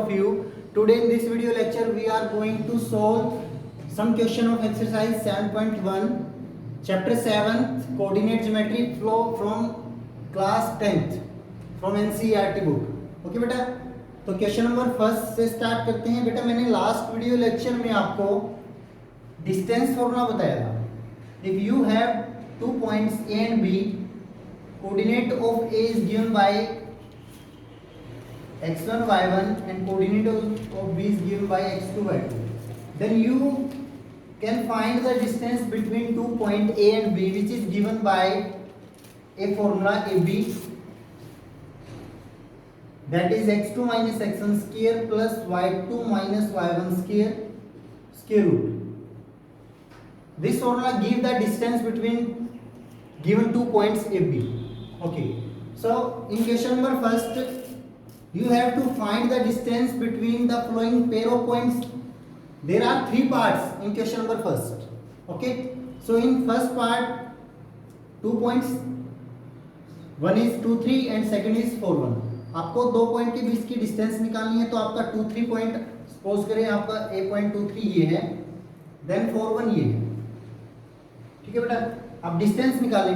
of you. Today in this video lecture we are going to solve some question of exercise 7.1 chapter 7 coordinate geometry flow from class 10th from NCERT book. Okay बेटा, तो question number first से start करते हैं। बेटा मैंने last video lecture में आपको distance formula बताया था। If you have 2 points A and B, coordinate of A is given by x1 y1 and coordinate of b is given by x2 y2, then you can find the distance between 2 point a and b which is given by a formula ab, that is x2 minus x1 square plus y2 minus y1 square root. This formula gives the distance between given 2 points ab. Okay, so in question number first you have to find the distance between the following pair of points. There are 3 parts in question number first. Okay, so in first part 2 points, one is 2 3 and second is 4 1. आपको 2 point के बीच की distance निकालनी है, तो आपका 2 3 point suppose करें आपका a point 2 3 ये है, देन 4 1 ये है। ठीक है बेटा, अब डिस्टेंस निकालें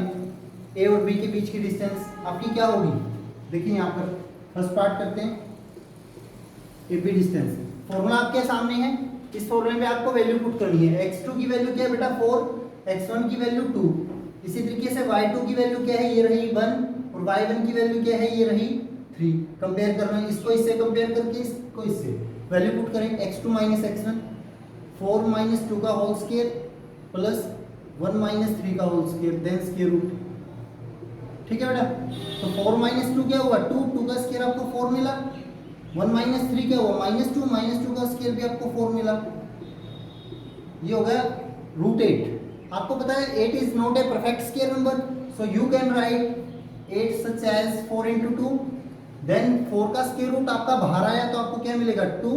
a और b के बीच की डिस्टेंस आपकी क्या होगी। देखिए यहाँ पर फर्स्ट पार्ट करते हैं, ए बी डिस्टेंस फॉर्मूला आपके सामने है। इस फॉर्मूले में आपको वैल्यू पुट करनी है। x2 की वैल्यू क्या है बेटा 4, x1 की वैल्यू 2, इसी तरीके से y2 की वैल्यू क्या है, ये रही 1 और y1 की वैल्यू क्या है, ये रही 3। कंपेयर करना है, इसको इससे कंपेयर करके इसको इससे वैल्यू पुट करें। x2 माइनस x1 4 माइनस 2 का होल स्क्वायर प्लस 1 माइनस 3 का whole square then square root. ठीक है बेटा, तो 4 माइनस 2 क्या हुआ 2, 2 का स्क्वायर आपको 4 मिला। 1 माइनस 3 क्या हुआ माइनस 2, माइनस 2 का स्क्वायर भी आपको 4 मिला। ये हो गया √8। आपको पता है 8 is not a perfect square number, so you can write 8 such as 4 into 2, then 4 का स्क्वायर रूट आपका बाहर आया तो आपको क्या मिलेगा 2,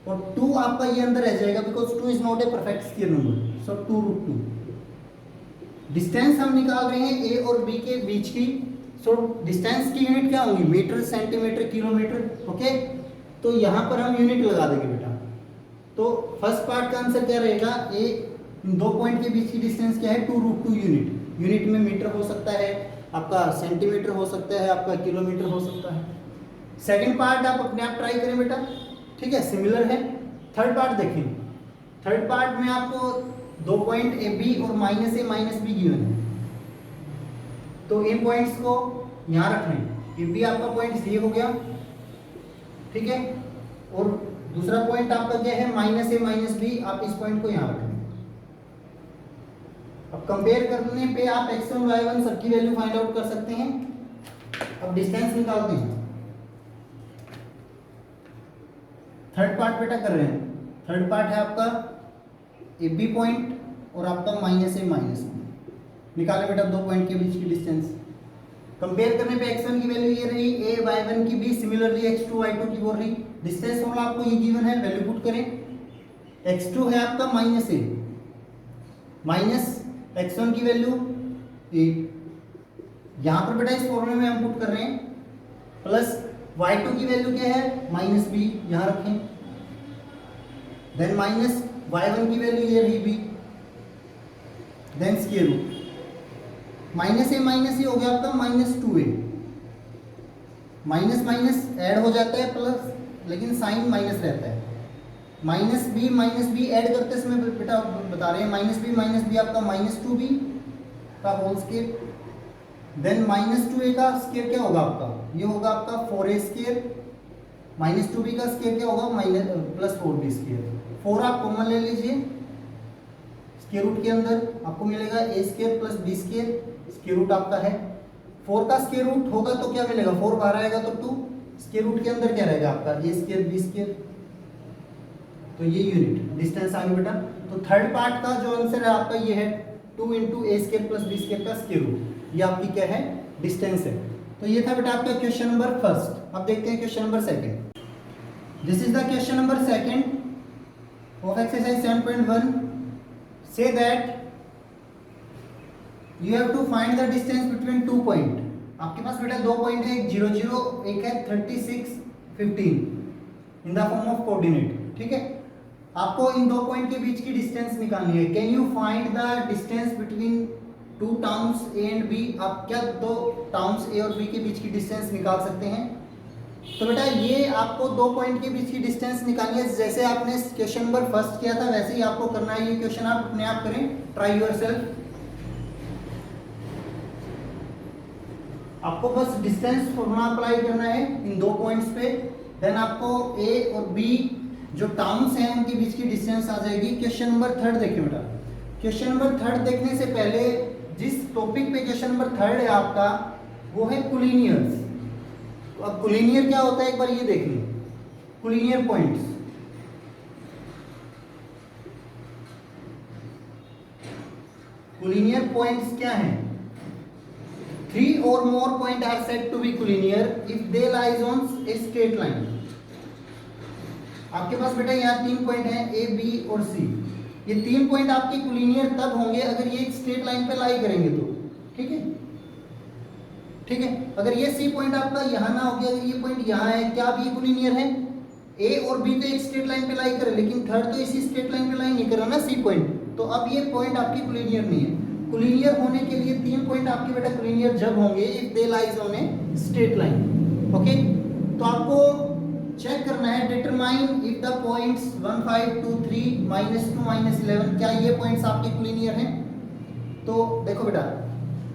और 2 आपका ये अंदर रह जाएगा because 2 is not a perfect square number, so 2√2। Distance हम निकाल रहे हैं ए और बी के बीच की, सो डिस्टेंस की यूनिट क्या होगी मीटर सेंटीमीटर किलोमीटर। ओके, तो यहाँ पर हम यूनिट लगा देंगे बेटा। तो फर्स्ट पार्ट का आंसर क्या रहेगा, ए इन 2 पॉइंट के बीच की डिस्टेंस क्या है 2√2 यूनिट। यूनिट में मीटर हो सकता है, आपका सेंटीमीटर हो सकता है, आपका किलोमीटर हो सकता है। सेकेंड पार्ट आप अपने आप ट्राई करें बेटा, ठीक है, सिमिलर है। थर्ड पार्ट देखें, थर्ड पार्ट में आपको 2 पॉइंट ए बी और minus A minus be given है, तो इन पॉइंट्स को यहाँ रख लें। ए बी आपका पॉइंट ये हो गया, ठीक है, और दूसरा पॉइंट आपका क्या है माइनस ए माइनस बी, आप इस पॉइंट को यहाँ रख लें। अब कंपेयर करने पे आप x1 y1 सबकी वैल्यू फाइंड आउट कर सकते हैं। अब डिस्टेंस निकालते हैं। थर्ड पार्ट बेटा कर रहे हैं। थर्ड पार्ट है आपका ए बी पॉइंट और आपका माइनस ए माइनस बी। निकाले बेटा 2 पॉइंट के बीच की डिस्टेंस। कंपेयर करने पे x1 की वैल्यू ये रही, a y1 की भी सिमिलरली x2 y2 की वो रही। डिस्टेंस फॉर्मूला आपको ये गिवन है, वैल्यू पुट करें। x2 है आपका माइनस ए माइनस x1 की वैल्यू a, यहाँ पर बेटा इस फॉर्मूले में हम पुट कर रहे हैं, प्लस y2 की वैल्यू क्या है माइनस b, यहाँ रखें, देन माइनस y1 की वैल्यू ये रही b, then square root. Minus A हो गया आपका -2a, माइनस माइनस ऐड हो जाता है प्लस, लेकिन साइन माइनस रहता है। माइनस बी ऐड करते समय बेटा बता रहे हैं माइनस बी आपका -2b का होल स्क्वायर, देन -2a का स्क्वायर क्या होगा आपका, ये होगा आपका 4a स्क्वायर, -2b का स्क्वायर क्या होगा प्लस 4b स्क्वायर। 4 आप कॉमन ले लीजिए, स्क्वायर रूट के अंदर आपको मिलेगा a square plus b square, square root आपका है। 4 का स्क्वायर रूट होगा तो क्या मिलेगा 4 बाहर आएगा तो 2, स्क्वायर रूट के अंदर क्या रहेगा आपका a स्क्वायर b स्क्वायर, तो ये यूनिट डिस्टेंस आ गई बेटा। तो थर्ड पार्ट का जो आंसर है आपका ये है 2 into a square plus b square का स्क्वायर रूट, ये आपकी क्या है डिस्टेंस है। तो ये था बेटा आपका क्वेश्चन नंबर फर्स्ट। अब देखते हैं question number second. This is the question number second of exercise 7.1। So that you have to find the distance between 2 point. आपके पास बेटा 2 पॉइंट है, एक 0 0, एक है 36 15। In the form of coordinate. ठीक है, आपको इन दो पॉइंट के बीच की डिस्टेंस निकालनी है। Can you find the distance between two towns A and B? आप क्या दो टाउन्स ए और बी के बीच की डिस्टेंस निकाल सकते हैं? तो बेटा ये आपको दो पॉइंट के बीच की डिस्टेंस निकालनी है। जैसे आपने क्वेश्चन नंबर फर्स्ट किया था वैसे ही आपको करना है। ये क्वेश्चन आप अपने आप करें, ट्राई योरसेल्फ। आपको बस डिस्टेंस फॉर्मूला अप्लाई करना है इन दो पॉइंट्स पे। देन आपको ए और बी जो टाउन्स हैं उनके बीच की डिस्टेंस आ जाएगी। क्वेश्चन नंबर थर्ड देखिए बेटा। क्वेश्चन नंबर थर्ड देखने से पहले जिस टॉपिक पे क्वेश्चन नंबर थर्ड है आपका वो है कोलिनियर्स। तो अब कोलिनियर क्या होता है एक बार ये देख लें। कोलिनियर पॉइंट्स, कोलिनियर पॉइंट्स क्या हैं? 3 or more points are said to be collinear if they lies on a straight line। आपके पास बेटा यहाँ 3 पॉइंट हैं ए, बी और सी। ये 3 पॉइंट आपके कोलिनियर तब होंगे अगर ये एक स्ट्रेट लाइन पे लाई करेंगे तो। ठीक है, ठीक है। अगर ये सी पॉइंट आपका यहाँ ना हो गया, अगर ये पॉइंट यहाँ है, क्या अब ये कोलिनियर है? ए और बी तो एक स्ट्रेट लाइन पे लाई करे, लेकिन थर्ड तो इसी स्ट्रेट लाइन पे लाई नहीं कर रहा ना, सी पॉइंट। तो अब ये पॉइंट आपकी कोलिनियर नहीं है। कोलिनियर होने के लिए 3 पॉइंट आपके बेटा कोलिनियर जब होंगे if they lies on a straight line. Okay, तो आपको चेक करना है डिटरमाइन इफ द पॉइंट्स 1 5 2 3 -2 -11 क्या ये पॉइंट्स आपके कोलिनियर हैं? तो देखो बेटा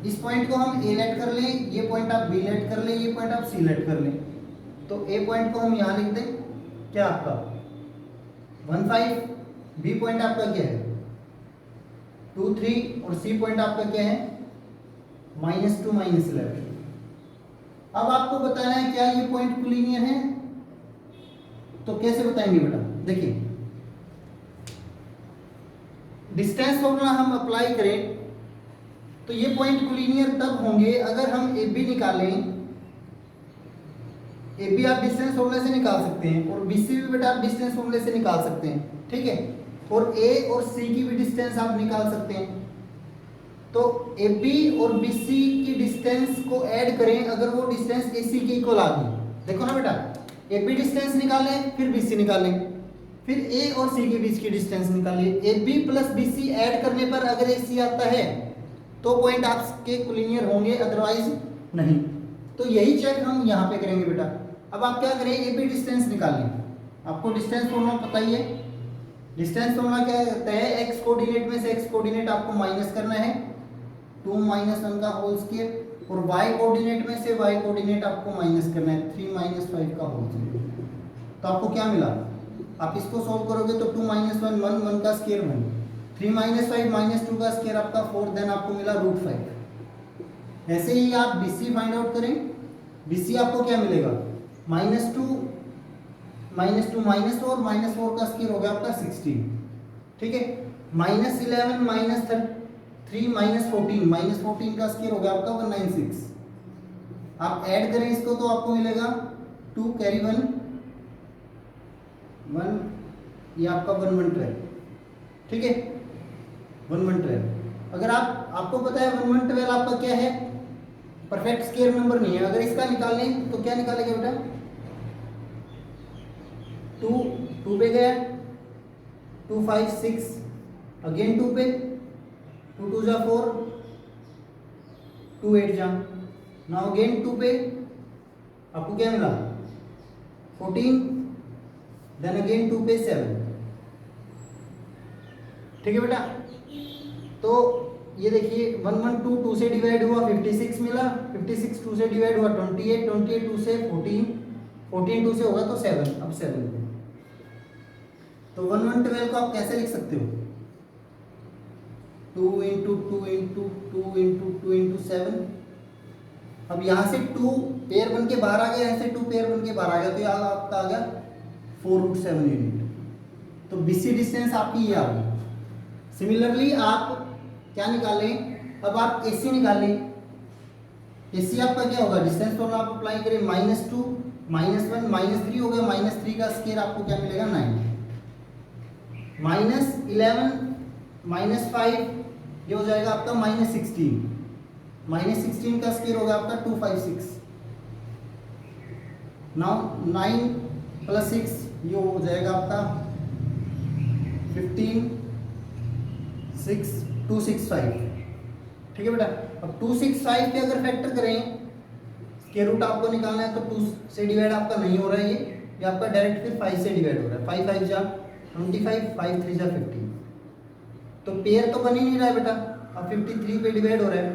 इस पॉइंट को हम ए लेट कर लें, ये पॉइंट आप बी लेट कर लें, ये पॉइंट आप सी लेट कर लें। तो ए पॉइंट को हम यहाँ लिख दें, क्या आपका 1 5, बी पॉइंट आपका क्या है 2 3 और सी पॉइंट आपका क्या है -2 -11। अब आपको बताना है क्या ये पॉइंट कोलिनियर है। तो कैसे बताएंगे बेटा? देखिए डिस्टेंस फॉर्मूला हम अप्लाई करें तो ये पॉइंट कोलिनियर तब होंगे अगर हम ए बी निकालें। ए बी आप डिस्टेंस फॉर्मूले से निकाल सकते हैं और बी सी भी बेटा आप डिस्टेंस फॉर्मूले से निकाल सकते हैं। ठीक है, और ए और सी की भी डिस्टेंस आप निकाल सकते हैं। तो ए बी और बी सी की डिस्टेंस को ऐड करें अगर वो डिस्टेंस ए सी के इक्वल आ गई। देखो ना बेटा, ए बी डिस्टेंस निकालें फिर बी सी निकालें, फिर ए और सी के बीच की डिस्टेंस निकालिए। A B plus B C add करने पर अगर ए सी आता है तो पॉइंट आपके कोलिनियर होंगे, अदरवाइज नहीं। तो यही चेक हम यहाँ पे करेंगे बेटा। अब आप क्या करें, ए बी डिस्टेंस निकालिए। आपको डिस्टेंस फॉर्मूला पता ही है। डिस्टेंस फॉर्मूला क्या कहता है, एक्स कोऑर्डिनेट में से एक्स कोऑर्डिनेट आपको माइनस करना है 2 - 1 का होल स्क्वायर, और वाई कोऑर्डिनेट में से वाई कोऑर्डिनेट आपको माइनस करना है 3 - 5 का होल स्क्वायर। तो आपको क्या मिला, आप इसको सॉल्व करोगे तो 2 - 1 1 1 का स्क्वायर 1, 3 - 5 -2 का स्क्वायर आपका 4, देन आपको मिला √5। ऐसे ही आप BC फाइंड आउट करें। BC आपको क्या मिलेगा -2 -2 -4 -4 का स्क्वायर हो गया आपका 16। ठीक है, -11 -3 -14 का स्क्वायर हो गया आपका 196। आप ऐड करें इसको तो आपको मिलेगा 2 कैरी 1 1, ये आपका 1112। ठीक है, 1112। अगर आपको पता है 1112 आपका क्या है, परफेक्ट स्क्वायर नंबर नहीं है। अगर इसका निकालें तो क्या निकालेगा बेटा, 2 पे गया 2 5 6, अगेन 2 पे 2 2 जा 4, 2 8 जा, नाउ अगेन 2 पे आपको क्या मिला 14, देन अगेन 2 पे 7। ठीक है बेटा, तो ये देखिए 112 2 से डिवाइड हुआ 56 मिला, 56 2 से डिवाइड हुआ 28, 28 2 से 14, 14 2 से होगा तो 7, अब 7। तो 1112 को आप कैसे लिख सकते हो, 2 × 2 × 2 × 2 × 7। अब यहाँ से 2 पेयर बन के बाहर आ गया, यहाँ से 2 पेयर बन के बाहर आ गया, तो यहाँ आपका आ गया 4√7 यूनिट। तो BC डिस्टेंस आपकी ये आ गई। सिमिलरली आप क्या निकालें, अब आप AC निकालें। AC आपका क्या होगा, डिस्टेंस फॉर्मूला आप अप्लाई करें, -2 -1 -3 हो गया, -3 का स्क्वायर आपको क्या मिलेगा 9, -11 -5 ये हो जाएगा आपका -16, -16 का स्क्वायर होगा आपका 256। नाउ 9 + 6 ये हो जाएगा आपका 15,6,265। ठीक है बेटा। अब 265 के अगर फैक्टर करें, स्क्वायर रूट आपको निकालना है, तो 2 से डिवाइड आपका नहीं हो रहा है, ये आपका डायरेक्ट फिर 5 से डिवाइड हो रहा है। 5 5 जा 25, 5 3 जा 50, तो पेयर तो बन ही नहीं रहा है बेटा, अब 53 पे डिवाइड हो रहा है।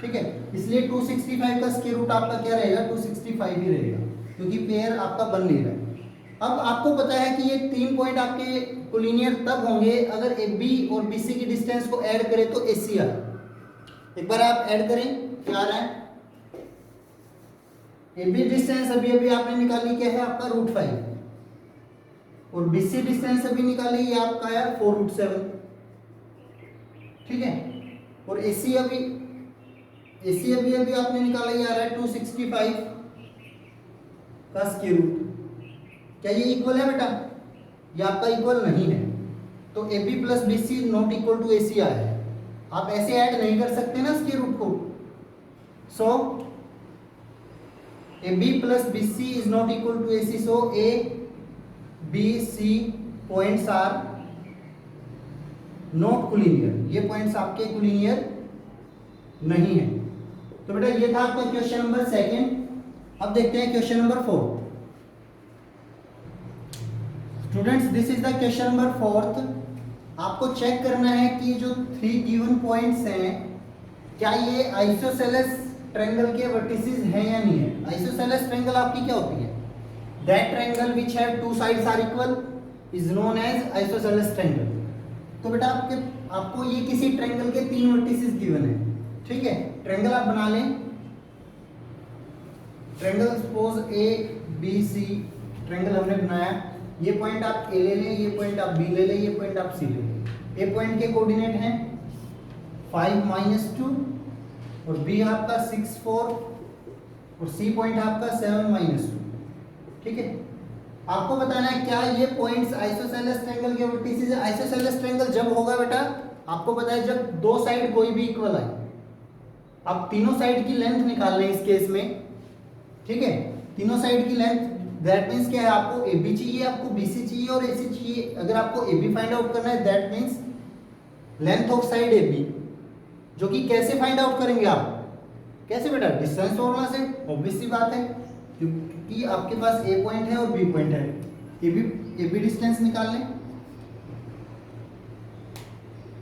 ठीक है, इसलिए 265 का स्क्वायर रूट आपका क्या रहेगा, 265 ही रहेगा, क्योंकि पेयर आपका बन नहीं रहा है। अब आपको पता है कि ये 3 पॉइंट आपके कोलिनियर तब होंगे अगर ए बी और बी सी की डिस्टेंस को ऐड करें तो एसी आ। एक बार आप ऐड करें, क्या आ रहा है, ए बी डिस्टेंस अभी अभी आपने निकाली, क्या है आपका √5, और बी सी डिस्टेंस अभी निकाली, ये आपका है 4√7। ठीक है, और एसी अभी अभी आपने निकाला, ये आ रहा है 265 का स्क्वायर रूट। क्या ये इक्वल है बेटा? ये आपका इक्वल नहीं है, तो A B plus B C not equal to A C आया है। आप ऐसे ऐड नहीं कर सकते ना स्क्वायर रूट को। So A B plus B C is not equal to A C, so A B C points are not collinear, ये पॉइंट्स आपके कोलिनियर नहीं है। तो बेटा ये था आपका क्वेश्चन नंबर 2। अब देखते हैं question number 4। Students, this is the question number 4। आपको चेक करना है कि जो 3 गिवन पॉइंट्स हैं, क्या ये आइसोसेलेस ट्रायंगल के वर्टिसेस हैं या नहीं है। आइसोसेलेस ट्रायंगल आपकी क्या होती है? That triangle which have 2 sides are equal is known as isosceles triangle. तो बेटा आपको ये किसी ट्रायंगल के 3 वर्टिसेस गिवन है। ठीक है, ट्रायंगल आप बना लें। Triangle suppose A B C triangle हमने बनाया। ये पॉइंट आप ए ले लें, ये पॉइंट आप बी ले लें, ये पॉइंट आप सी ले लें। ए पॉइंट के कोऑर्डिनेट हैं 5 - 2, और बी आपका 6 4, और सी पॉइंट आपका 7 - 2। ठीक है, आपको बताना है क्या ये पॉइंट्स आइसोसेलेस ट्रायंगल के वर्टिसेस है। आइसोसेलेस ट्रायंगल जब होगा बेटा, आपको पता है जब दो साइड कोई भी इक्वल आए। आप तीनों साइड की लेंथ निकाल लें इस केस में। ठीक है, तीनों साइड की लेंथ, दैट मींस क्या है, आपको ए बी चाहिए, आपको बी सी चाहिए और ए सी चाहिए। अगर आपको ए बी फाइंड आउट करना है, that means length of side A B, जो कि कैसे फाइंड आउट करेंगे आप? कैसे बेटा? डिस्टेंस फॉर्मूला से, ऑब्वियस सी बात है, क्योंकि आपके पास ए पॉइंट है और बी पॉइंट है। ए बी डिस्टेंस निकाल लें।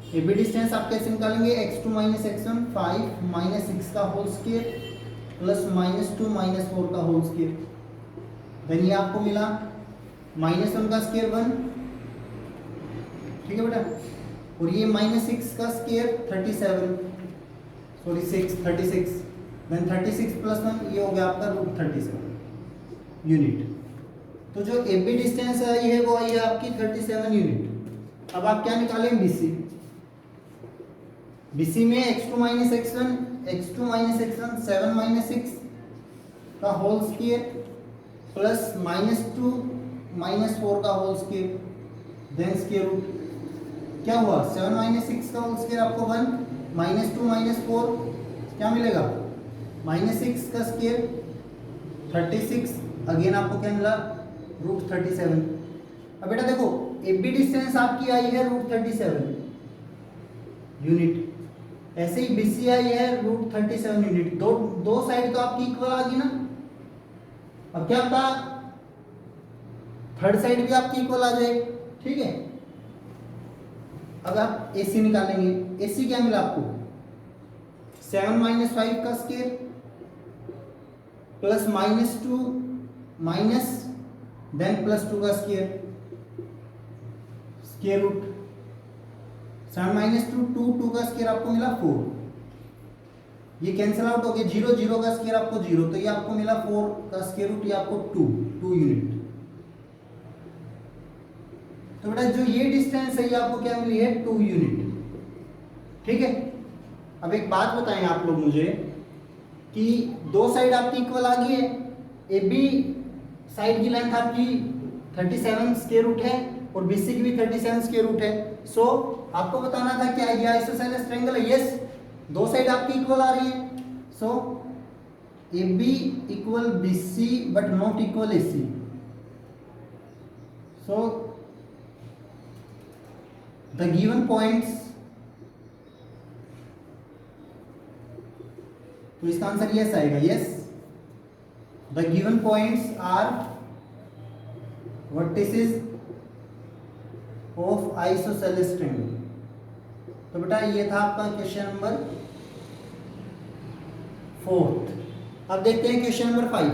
ए बी डिस्टेंस आप कैसे निकालेंगे? x2 - x1 5 - 6 का होल स्क्वायर प्लस -2 - 4 का होल स्क्वायर। देन ये आपको मिला -1 का स्क्वायर 1। ठीक है बेटा, और ये -6 का स्क्वायर 36, देन 36 + 1 ये हो गया आपका √37 यूनिट। तो जो ए बी डिस्टेंस आई है वो आई है आपकी 37 यूनिट। अब आप क्या निकालें? BC। BC में x2 - x1 7 - 6 का होल स्क्वायर प्लस -2 - 4 का whole square, then square root. क्या हुआ? 7 - 6 का होल स्क्वायर आपको 1, -2 - 4 क्या मिलेगा? -6 का स्क्वायर 36, अगेन आपको क्या मिला? √37। अब बेटा देखो, ए बी डिस्टेंस आपकी आई है √37 यूनिट, ऐसे ही BC आई है √37 यूनिट। दो साइड तो आपकी इक्वल आ गई ना। अब क्या आपका थर्ड साइड भी आपकी इक्वल आ जाए। ठीक है, अब आप AC निकालेंगे। AC क्या मिला आपको? 7 - 5 का स्क्वायर प्लस -2 माइनस देन +2 का स्क्वायर, स्क्वायर रूट 7 - 2 का स्क्वायर आपको मिला 4। ये कैंसिल आउट हो गया, 0 का स्क्वायर आपको 0, तो ये आपको मिला 4 का स्क्वायर रूट, ये आपको 2 यूनिट। तो बेटा जो ये डिस्टेंस है ये आपको क्या मिली है? 2 यूनिट। ठीक है, अब एक बात बताएं आप लोग मुझे कि दो साइड आपकी इक्वल आ गई है। ए बी साइड की लेंथ आपकी 37 स्क्वायर रूट है और BC की भी 37 स्क्वायर रूट है। सो आपको बताना था क्या ये आइसोसेलेस ट्रायंगल है? यस, दो साइड आपकी इक्वल आ रही है। So AB = BC but not equal AC। So the given points, तो इसका आंसर यस आएगा. Yes, the given points are vertices of isosceles triangle. तो बेटा ये था आपका क्वेश्चन नंबर 4. अब देखते हैं क्वेश्चन नंबर 5.